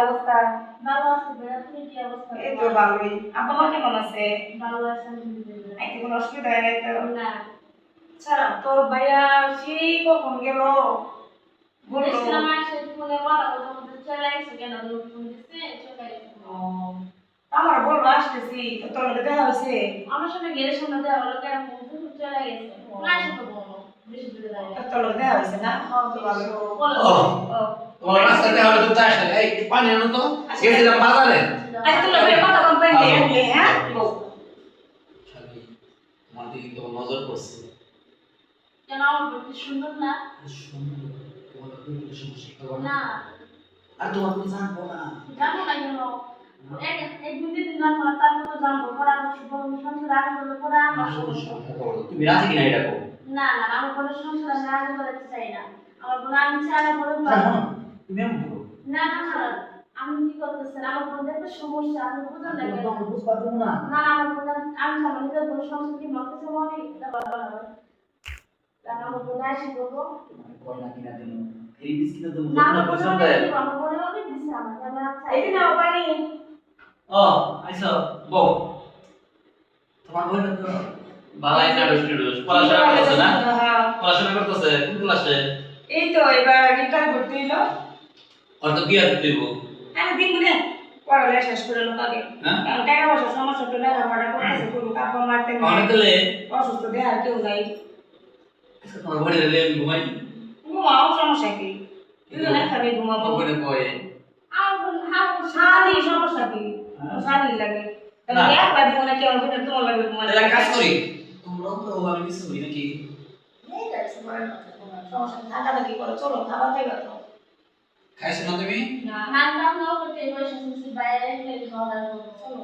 অবস্থা ভালো আছে ভাইয়া, তুমি কি অবস্থা? এই তো ভালোই। আব্বা মা কেমন আছে? ভালো আছে আলহামদুলিল্লাহ। এই তো কোনো অসুবিধা হয় নাই তো? না, আচ্ছা তোর ভাইয়া সেই কখন গেল বললো? দেখছিলাম আসে ফোনে কথা বলতে বলতে চলে আসছে, কেন তুমি ফোন দিচ্ছে চলে আসছে। ও, আমার বললো আসতেছি, তো তোর লগে দেখা হয়েছে? আমার সাথে গেলে সামনে দেওয়া হলো কেন ফোন চলে গেছে। না আসে তো বলো, বেশি দূরে দাঁড়িয়ে। তোর লগে দেখা হয়েছে না? তো ভালো। বলো। ও, ও, তোমার রাস্তাতে হলে তো চাস না। এই পানি আনো তো। গেছিলাম বাজারে। আচ্ছা তোর লগে কথা বলবেন দেখলে হ্যাঁ? বল। শালি, তোমার দিকে তো নজর পড়ছে। কেন আমার বলতে সুন্দর না? সুন্দর। তোমার কোনো সমস্যা হবে না। না, আর তোমার তো জানবো না। জানো না কেন? এক দুই দিন না হলে তারপর তো জানবো। পরামর্শ সংসার আগে বলে পরে আমার সমস্যা। তুমি রাজি কিনা এটা কো? না না, আমার কোনো সংসার আমি আগে বলতে চাই না। আমার কোনো আমি চাই না বলে তুমি এমন করো। না না না, আমি কি করতেছেন? আমার কোনো একটা সমস্যা আমি বুঝতে লাগে না। তখন বুঝতে পারবো না। না না, আমার কোনো আমি সামনে নিজের কোনো সংস্কৃতি মানতেছে মনে এটা ভালো হবে। তাহলে আমার কোনো আসি করবো তোমার কয়না কিনা দেবো। এই বিস কিনা দেবো। না, না আমার পছন্দ কোনো হয়। আমার কোনো অনেক দিছে আমার আমি আর চাই এই যে নাও পানি। ও, আইছো বউ। তোমার বই তো বালাই নাড়ুস নাড়ুস পড়াশোনা করতেছে না? হ্যাঁ। পড়াশোনা করতেছে কোন ক্লাসে? এই তো এবার ইন্টার ভর্তি হইলো। ওর তো বিয়ে দিতে হইব। আমি দিন গুনে পড়ালেখা শেষ করে লোক আগে। হ্যাঁ? কারণ টাকা পয়সার সমস্যা তো লেখাপড়া করতেছে করুক, আব্বা মারতে অনেক গেলে অসুস্থ দেহার কেউ নাই। তোমার বড়ি রেলে ঘুমাই। ঘুমাও সমস্যা কি? দুজন একসাথে ঘুমাবো। আমার বনে কয়ে আমার কোনো শালি সমস্যা কি? শালি লাগে। না। তাহলে একবার দিব না কেউ কিন্তু তোমার লাগে ঘুমালে। তাহলে এক কাজ করি। তোমরাও তো আমি কিছু করি নাকি? এই দেখছো বড় কথা কোনো সমস্যা নেই। থাকাথাকি করো, চলো খাবার খাইবা তো। খাইছো না তুমি? না। নানটা নাও করতে বসে শুনছি বাইরে খেলে খাওয়া দাওয়া করবো। চলো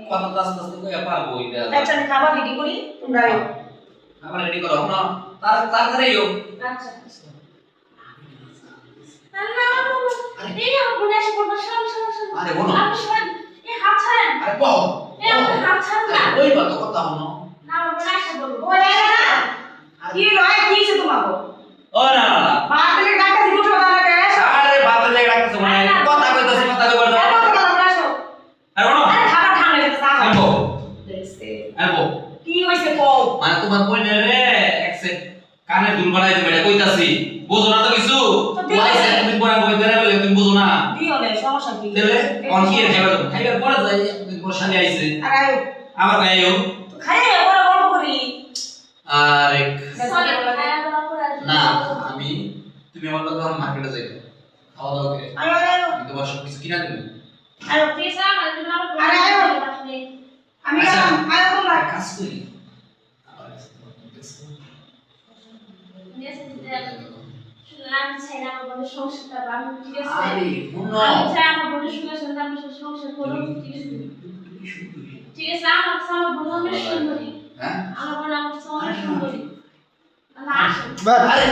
কত আস্তে আস্তে কইয়া পারবো এটা। আচ্ছা আমি খাবার রেডি করি, তোমরা আইও। আবার রেডি করো না। তাড়াতাড়ি আইও। আচ্ছা না না, এই আমার বোন এসে পড়বে সব সমস্যা। আরে বোন। আমি সবাই এই হাত ছাড়েন। আরে বউ। এই আমার হাত ছাড়েন না। ওই বাতো কথা হনো। না আমার বোন এসে বলবো। ওরে না। কি রয় কি হইছে তোমাগো? ও না না না। বাতিলের ডাক্তার জীবন সমাধান লাগে এসো। আরে বাতের লেগে রাখতেছ মানে কথা কইতাছ কথা কই বলতো। এত কথা বলো এসো। আরে বলো। আরে খাবার ঠান্ডা হয়ে গেছে চা খাও। আইবো। দেখছে। আইবো। কি হইছে কও? মানে তোমার বইনে রে একসেট কানে দুল বানাই দিবে এটা কইতাছি। বুঝো না তো কিছু? ওয়াইছে তুমি পড়া বই বেরা বলে তুমি বুঝো না। দিও না সমস্যা কি? তাহলে কোন কি খাইবা তো? খাইবার পরে যাই তুমি পরে শালি আইছে। আর আইও। আমার গাইও। তো খাইয়ে পরে গল্প করি। আরে সরি খাওয়া দাওয়া করে আসবো। না আমি তুমি আমার লগে মার্কেটে যাইবে। খাওয়া দাওয়া করে। আইও আইও। আমি তোমার সব কিছু কিনা দেব। আইও। প্লিজ আমার জন্য আমার আরে আইও। আমি আচ্ছা। গেলাম। আইও তোমরা। এক কাজ করি। আবার এসে তোমার কাছে। আমি চাই না আমার বোনের সংসারটা ভালো, ঠিক আছে? আরে শুনো। আমি চাই আমার বোনের সঙ্গে সঙ্গে আমি সংসার করুক, ঠিক আছে? ঠিক আছে, আমার বোন অনেক সুন্দরী। হ্যাঁ? আমার বোন আমার চেয়ে অনেক সুন্দরী। আল্লাহ আসে। আরে